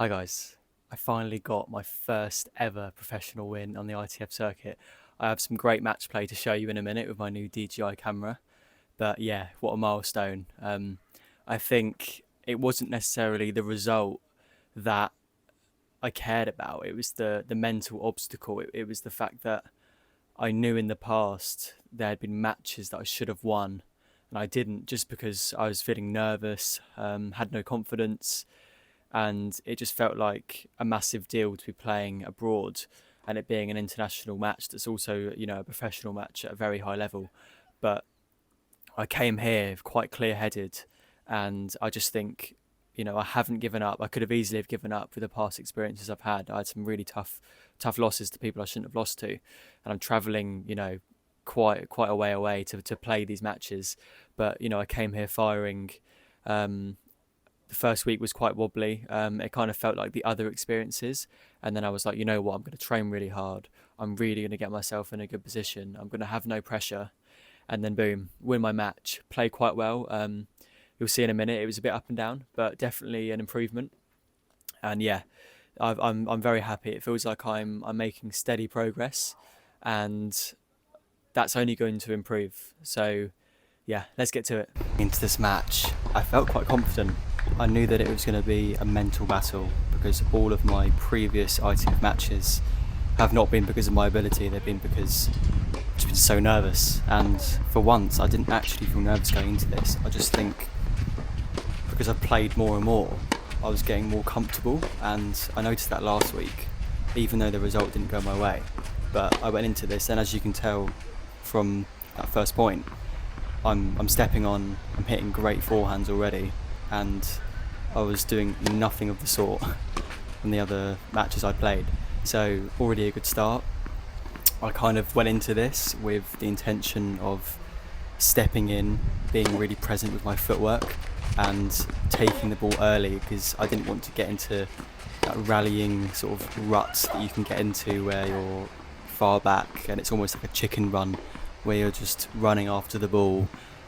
Hi guys, I finally got my first ever professional win on the ITF circuit. I have some great match play to show you in a minute with my new DJI camera, but yeah, what a milestone. I think it wasn't necessarily the result that I cared about, it was the mental obstacle. It was the fact that I knew in the past there had been matches that I should have won and I didn't, just because I was feeling nervous, had no confidence, and it just felt like a massive deal to be playing abroad and it being an international match that's also, a professional match at a very high level. But I came here quite clear-headed, and I just think, I haven't given up. I could have easily have given up with the past experiences I've had. I had some really tough losses to people I shouldn't have lost to, and I'm traveling, quite a way away to play these matches. But I came here firing. The first week was quite wobbly. It kind of felt like the other experiences. And then I was like, you know what, I'm going to train really hard. I'm really going to get myself in a good position. I'm going to have no pressure. And then boom, win my match, play quite well. You'll see in a minute, it was a bit up and down, but definitely an improvement. And yeah, I'm very happy. It feels like I'm making steady progress, and that's only going to improve. So yeah, let's get to it. Into this match, I felt quite confident. I knew that it was going to be a mental battle because all of my previous ITF matches have not been because of my ability, they've been because I've just been so nervous. And for once, I didn't actually feel nervous going into this. I just think because I've played more and more, I was getting more comfortable, and I noticed that last week, even though the result didn't go my way. But I went into this, and as you can tell from that first point, I'm stepping on, I'm hitting great forehands already, and I was doing nothing of the sort from the other matches I played. So already a good start. I kind of went into this with the intention of stepping in, being really present with my footwork and taking the ball early, because I didn't want to get into that rallying sort of ruts that you can get into where you're far back and it's almost like a chicken run where you're just running after the ball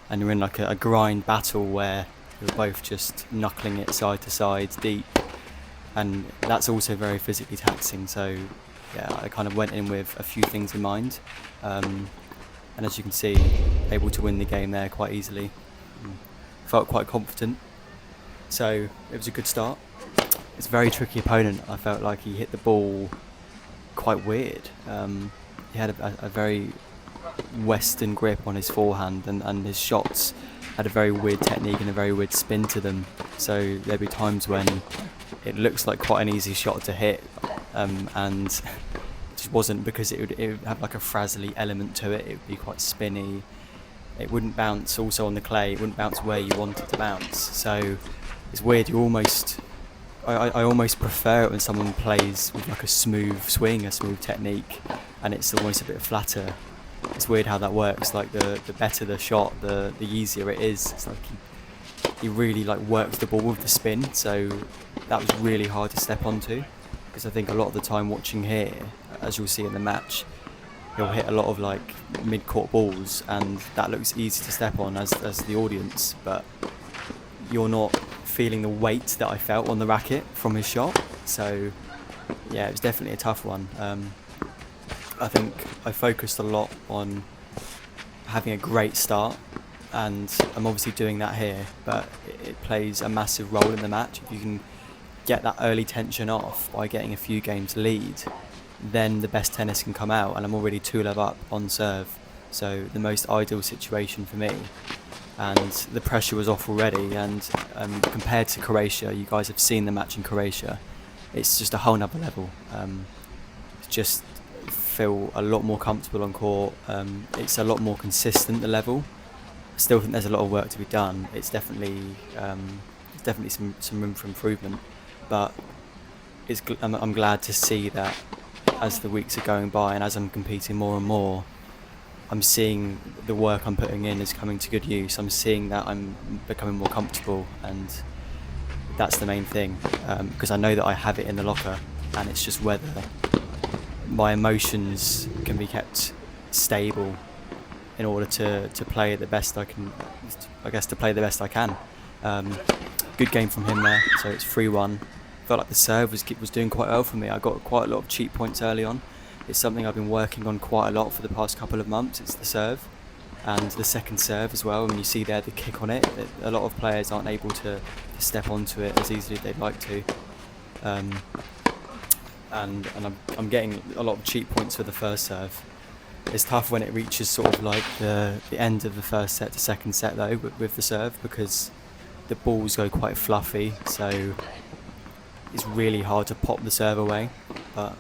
and you're in like a grind battle where you're both just knuckling it side to side deep, and that's also very physically taxing. So yeah, I kind of went in with a few things in mind, and as you can see, able to win the game there quite easily. Felt quite confident, so it was a good start. It's a very tricky opponent. I felt like he hit the ball quite weird. He had a very western grip on his forehand, and his shots had a very weird technique and a very weird spin to them. So there'd be times when it looks like quite an easy shot to hit, and it just wasn't, because it would have like a frazzly element to it. It would be quite spinny. It wouldn't bounce also on the clay. It wouldn't bounce where you want it to bounce. So it's weird. I almost prefer it when someone plays with like a smooth swing, a smooth technique, and it's almost a bit flatter. It's weird how that works. Like the better the shot, the easier it is. It's like he really like works the ball with the spin. So that was really hard to step onto, because I think a lot of the time watching here, as you'll see in the match, he'll hit a lot of like mid-court balls, and that looks easy to step on as the audience, but you're not feeling the weight that I felt on the racket from his shot. So yeah, it was definitely a tough one. I think I focused a lot on having a great start, and I'm obviously doing that here, but it plays a massive role in the match. If you can get that early tension off by getting a few games lead, then the best tennis can come out, and I'm already 2-love up on serve, so the most ideal situation for me. And the pressure was off already, and compared to Croatia, you guys have seen the match in Croatia, it's just a whole nother level. Just feel a lot more comfortable on court. It's a lot more consistent, the level. I still think there's a lot of work to be done. It's definitely some room for improvement, but I'm glad to see that as the weeks are going by and as I'm competing more and more, I'm seeing the work I'm putting in is coming to good use. I'm seeing that I'm becoming more comfortable, and that's the main thing, because I know that I have it in the locker, and it's just whether my emotions can be kept stable in order to play the best I can, I guess, to play the best I can. Good game from him there, so it's 3-1. felt like the serve was doing quite well for me. I got quite a lot of cheap points early on. It's something I've been working on quite a lot for the past couple of months. It's the serve and the second serve as well. And you see there the kick on it. A lot of players aren't able to step onto it as easily as they'd like to. And I'm getting a lot of cheap points for the first serve. It's tough when it reaches sort of like the end of the first set to second set though with the serve, because the balls go quite fluffy, so it's really hard to pop the serve away. But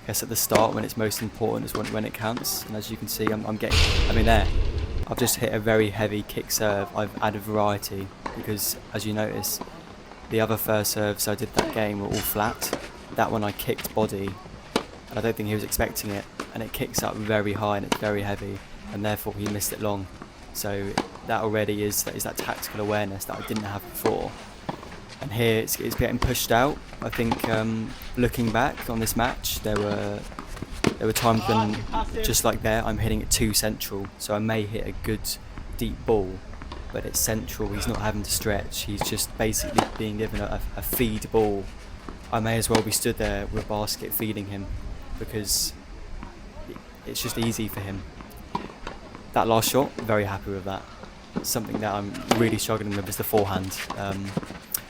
I guess at the start, when it's most important, is when it counts. And as you can see, I've just hit a very heavy kick serve. I've added variety because, as you notice, the other first serves I did that game were all flat. That one I kicked body, and I don't think he was expecting it, and it kicks up very high and it's very heavy, and therefore he missed it long. So that already is that tactical awareness that I didn't have before. And here it's getting pushed out. I think looking back on this match, there were times when, just like there, I'm hitting it too central. So I may hit a good deep ball, but it's central. He's not having to stretch. He's just basically being given a feed ball. I may as well be stood there with a basket feeding him, because it's just easy for him. That last shot, very happy with that. Something that I'm really struggling with is the forehand.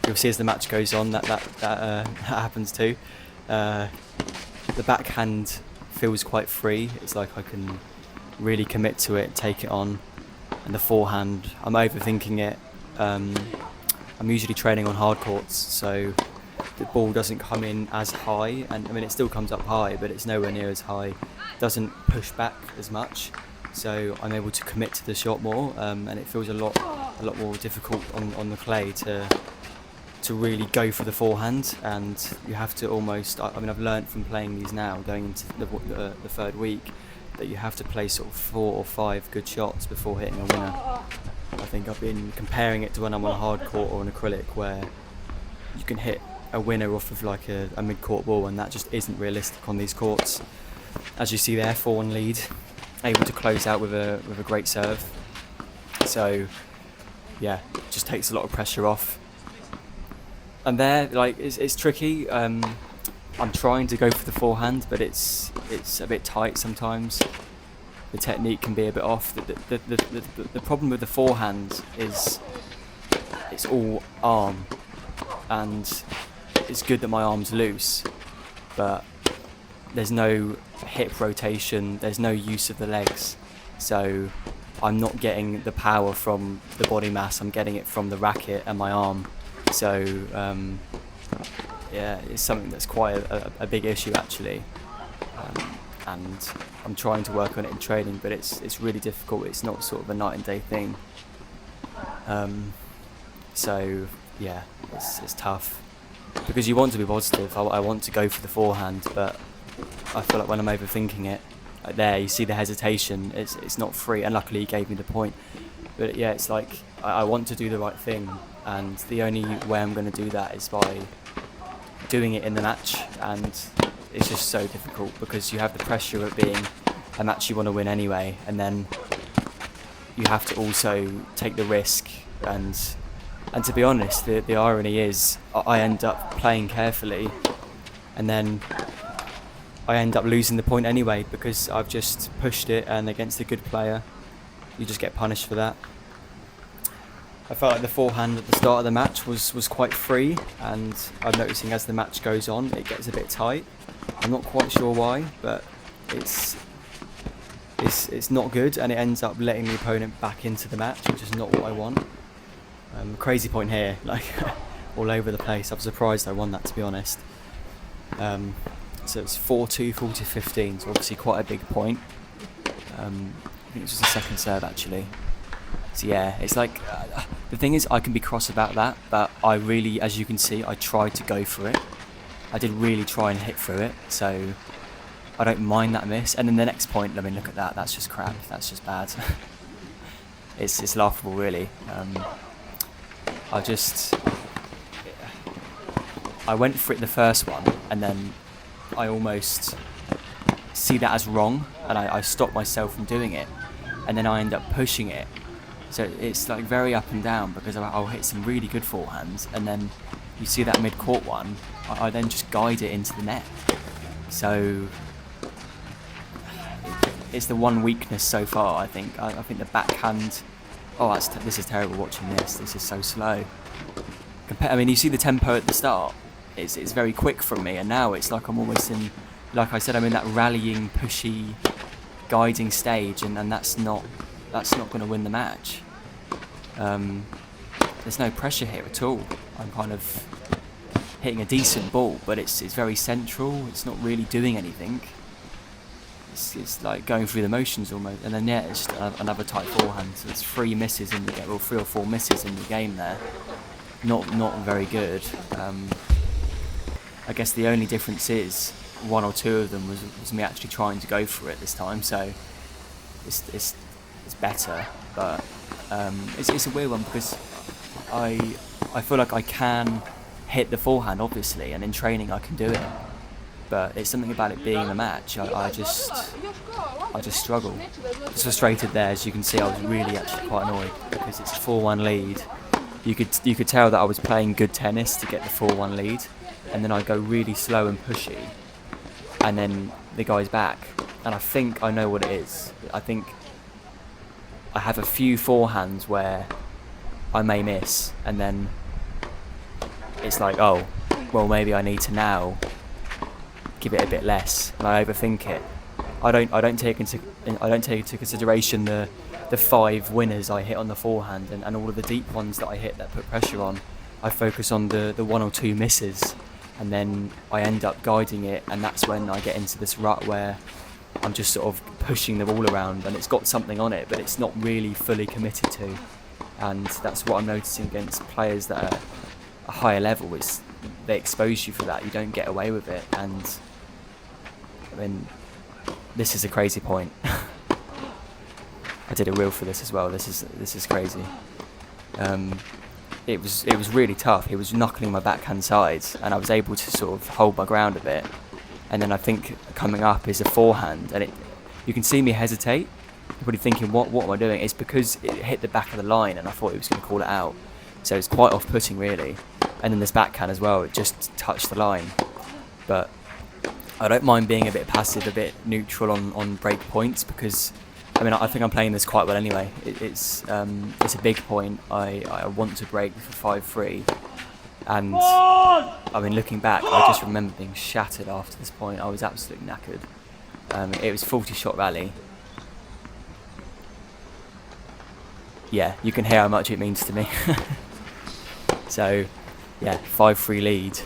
You'll see as the match goes on that happens too. The backhand feels quite free. It's like I can really commit to it, take it on. And the forehand, I'm overthinking it. I'm usually training on hard courts, so the ball doesn't come in as high, and I mean it still comes up high, but it's nowhere near as high. Doesn't push back as much, so I'm able to commit to the shot more, and it feels a lot more difficult on the clay to really go for the forehand. And you have to almost, I mean I've learnt from playing these now, going into the third week, that you have to play sort of 4 or 5 good shots before hitting a winner. I think I've been comparing it to when I'm on a hard court or an acrylic, where you can hit a winner off of like a mid-court ball, and that just isn't realistic on these courts. As you see there, 4-1 lead, able to close out with a great serve. So yeah, just takes a lot of pressure off. And there, like, it's tricky. I'm trying to go for the forehand, but it's a bit tight sometimes. The technique can be a bit off. The problem with the forehand is it's all arm, and it's good that my arm's loose, but there's no hip rotation, there's no use of the legs, so I'm not getting the power from the body mass, I'm getting it from the racket and my arm. So yeah, it's something that's quite a big issue actually, and I'm trying to work on it in training, but it's really difficult. It's not sort of a night and day thing. So yeah, it's tough, because you want to be positive. I want to go for the forehand, but I feel like when I'm overthinking it, like there you see the hesitation, it's not free, and luckily he gave me the point. But yeah, it's like I want to do the right thing, and the only way I'm going to do that is by doing it in the match, and it's just so difficult because you have the pressure of it being a match you want to win anyway, and then you have to also take the risk, and to be honest, the irony is I end up playing carefully, and then I end up losing the point anyway, because I've just pushed it, and against a good player you just get punished for that. I felt like the forehand at the start of the match was quite free, and I'm noticing as the match goes on it gets a bit tight. I'm not quite sure why, but it's not good, and it ends up letting the opponent back into the match, which is not what I want. Crazy point here, like all over the place. I'm surprised I won that, to be honest. So it's 4-2, 40-15, so obviously quite a big point. I think it was just a second serve actually. So yeah, it's like, the thing is I can be cross about that, but I really, as you can see, I tried to go for it. I did really try and hit through it, so I don't mind that miss. And then the next point, I mean look at that, that's just crap, that's just bad. It's laughable really. I went for it the first one, and then I almost see that as wrong, and I stop myself from doing it, and then I end up pushing it. So it's like very up and down, because I'll hit some really good forehands, and then you see that mid-court one, I then just guide it into the net. So it's the one weakness so far, I think. I think the backhand... Oh, this is terrible watching this. This is so slow. I mean, you see the tempo at the start. It's very quick from me, and now it's like I'm almost in... Like I said, I'm in that rallying, pushy, guiding stage, and that's not going to win the match. There's no pressure here at all. I'm kind of hitting a decent ball, but it's very central. It's not really doing anything. It's like going through the motions almost, and then it's just another tight forehand. So it's 3 misses in the game, well, 3 or 4 misses in the game there. Not very good. I guess the only difference is 1 or 2 of them was me actually trying to go for it this time. So it's better, but it's a weird one because I feel like I can hit the forehand obviously, and in training I can do it. But it's something about it being in a match. I just struggle. Just frustrated there, as you can see. I was really actually quite annoyed because it's a 4-1 lead. You could tell that I was playing good tennis to get the 4-1 lead, and then I go really slow and pushy, and then the guy's back, and I think I know what it is. I think I have a few forehands where I may miss, and then it's like, oh, well, maybe I need to now give it a bit less, and I overthink it. I don't take into consideration the 5 winners I hit on the forehand and all of the deep ones that I hit that put pressure on. I focus on the 1 or 2 misses, and then I end up guiding it, and that's when I get into this rut where I'm just sort of pushing the ball around, and it's got something on it, but it's not really fully committed to. And that's what I'm noticing against players that are a higher level. Is they expose you for that. You don't get away with it, and I mean, this is a crazy point. I did a reel for this as well. This is crazy. It was really tough. He was knuckling my backhand sides, and I was able to sort of hold my ground a bit. And then I think coming up is a forehand, and you can see me hesitate. You're probably thinking, what am I doing? It's because it hit the back of the line, and I thought he was going to call it out. So it's quite off-putting, really. And then this backhand as well, it just touched the line. But I don't mind being a bit passive, a bit neutral on break points, because I mean, I think I'm playing this quite well anyway. It's a big point. I want to break for 5-3, and I mean, looking back, I just remember being shattered after this point. I was absolutely knackered. It was 40-shot rally. Yeah, you can hear how much it means to me. So, yeah, 5-3 lead.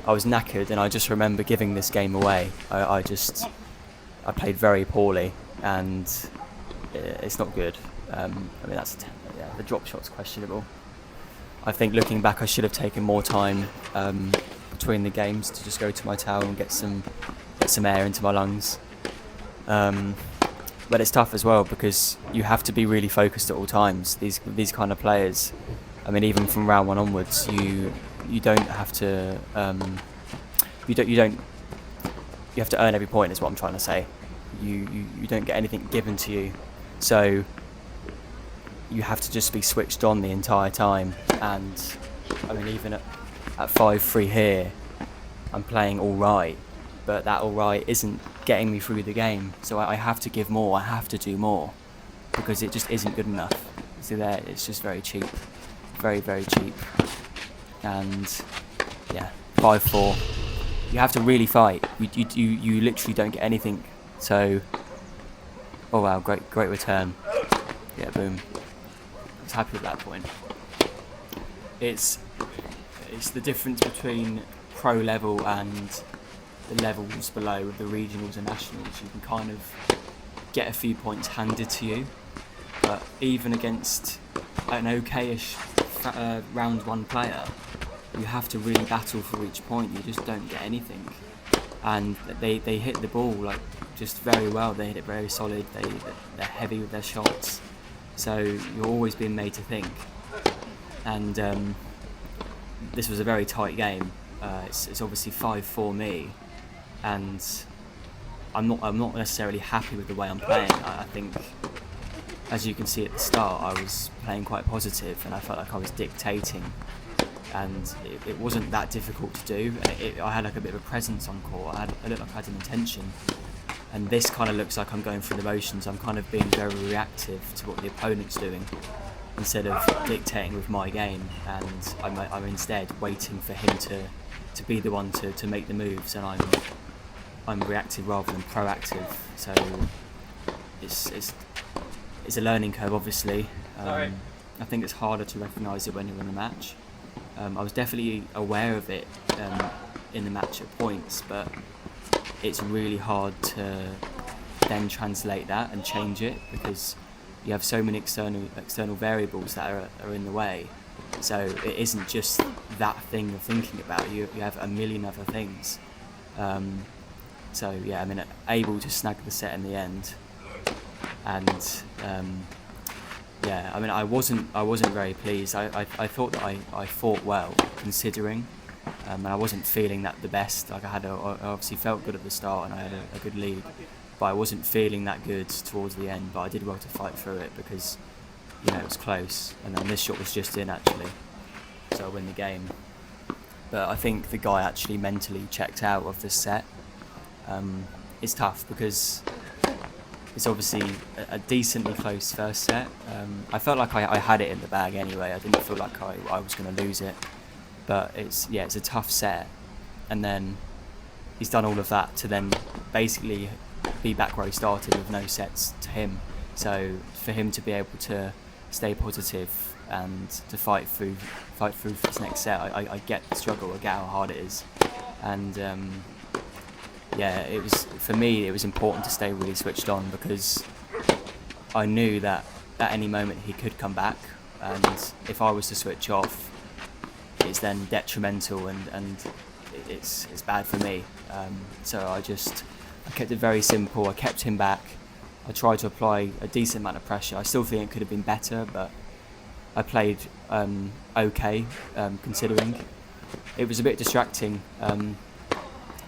I was knackered, and I just remember giving this game away. I played very poorly, and it's not good. I mean, the drop shot's questionable. I think looking back, I should have taken more time between the games to just go to my towel and get some air into my lungs. But it's tough as well because you have to be really focused at all times. These kind of players, I mean, even from round 1 onwards, you don't have to you have to earn every point, is what I'm trying to say. You don't get anything given to you, so you have to just be switched on the entire time. And I mean, even at 5-3 here, I'm playing all right, but that all right isn't getting me through the game. So I have to give more. I have to do more because it just isn't good enough. So there, it's just very cheap, very, very cheap. And yeah, 5-4. You have to really fight. You literally don't get anything. So, oh wow, great return. Yeah, boom. I was happy with that point. It's the difference between pro level and the levels below, with the regionals and nationals. You can kind of get a few points handed to you, but even against an okayish round 1 player, you have to really battle for each point. You just don't get anything. And they hit the ball like just very well. They hit it very solid. They're heavy with their shots. So you're always being made to think. And this was a very tight game. It's obviously 5-4 me, and I'm not necessarily happy with the way I'm playing. I think, as you can see at the start, I was playing quite positive, and I felt like I was dictating and it wasn't that difficult to do. And I had like a bit of a presence on court. I looked like I had an intention. And this kind of looks like I'm going through the motions. I'm kind of being very reactive to what the opponent's doing instead of dictating with my game. And I'm instead waiting for him to be the one to make the moves, and I'm reactive rather than proactive. So it's a learning curve, obviously. I think it's harder to recognise it when you're in a match. I was definitely aware of it in the match at points, but it's really hard to then translate that and change it because you have so many external variables that are in the way. So it isn't just that thing you're thinking about. You have a million other things. So yeah, I mean, able to snag the set in the end, and yeah, I mean, I wasn't very pleased. I thought that I fought well considering. And I wasn't feeling that the best. Like I obviously felt good at the start and I had a good lead, but I wasn't feeling that good towards the end. But I did well to fight through it because, you know, it was close. And then this shot was just in actually, so I win the game. But I think the guy actually mentally checked out of this set. It's tough because it's obviously a decently close first set. I felt like I had it in the bag anyway. I didn't feel like I was going to lose it. But it's a tough set, and then he's done all of that to then basically be back where he started with no sets to him. So for him to be able to stay positive and to fight through this next set, I get the struggle, I get how hard it is, and yeah, it was, for me, it was important to stay really switched on because I knew that at any moment he could come back, and if I was to switch off, it's then detrimental and it's bad for me. So I kept it very simple. I kept him back. I tried to apply a decent amount of pressure. I still think it could have been better, but I played okay, considering. It was a bit distracting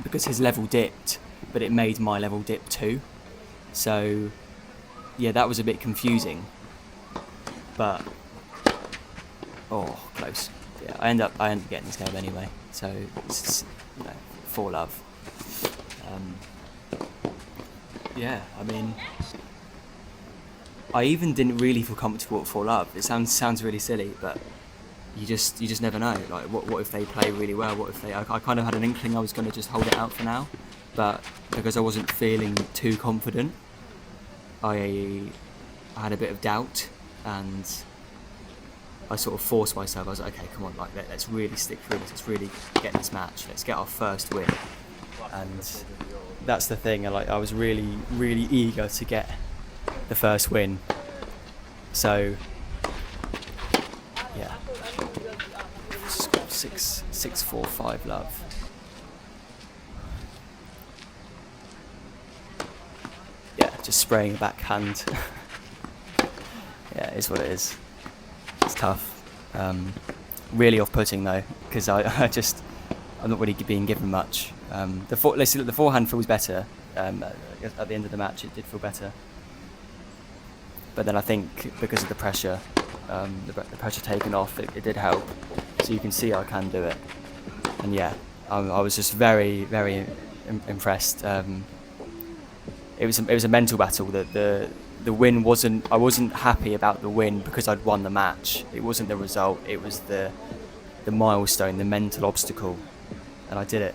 because his level dipped, but it made my level dip too. So yeah, that was a bit confusing. But close. Yeah, I end up getting this game anyway. So it's, you know, for love. Yeah, I mean, I even didn't really feel comfortable at 4-love. It sounds really silly, but you just never know. Like, what if they play really well? What if I kind of had an inkling I was going to just hold it out for now, but because I wasn't feeling too confident, I had a bit of doubt, and I sort of forced myself. I was like, okay, come on, like let's really stick through this. Let's really get this match. Let's get our first win. And that's the thing. I was really, really eager to get the first win. So yeah, 6-4-5 love. Yeah, just spraying a backhand. Yeah, it is what it is. It's tough. Really off-putting though, because I'm not really being given much. The forehand feels better. At the end of the match, it did feel better. But then I think because of the pressure, the pressure taken off, it did help. So you can see I can do it. And yeah, I was just very, very impressed. It was a mental battle. The win wasn't. I wasn't happy about the win because I'd won the match. It wasn't the result. It was the milestone, the mental obstacle, and I did it.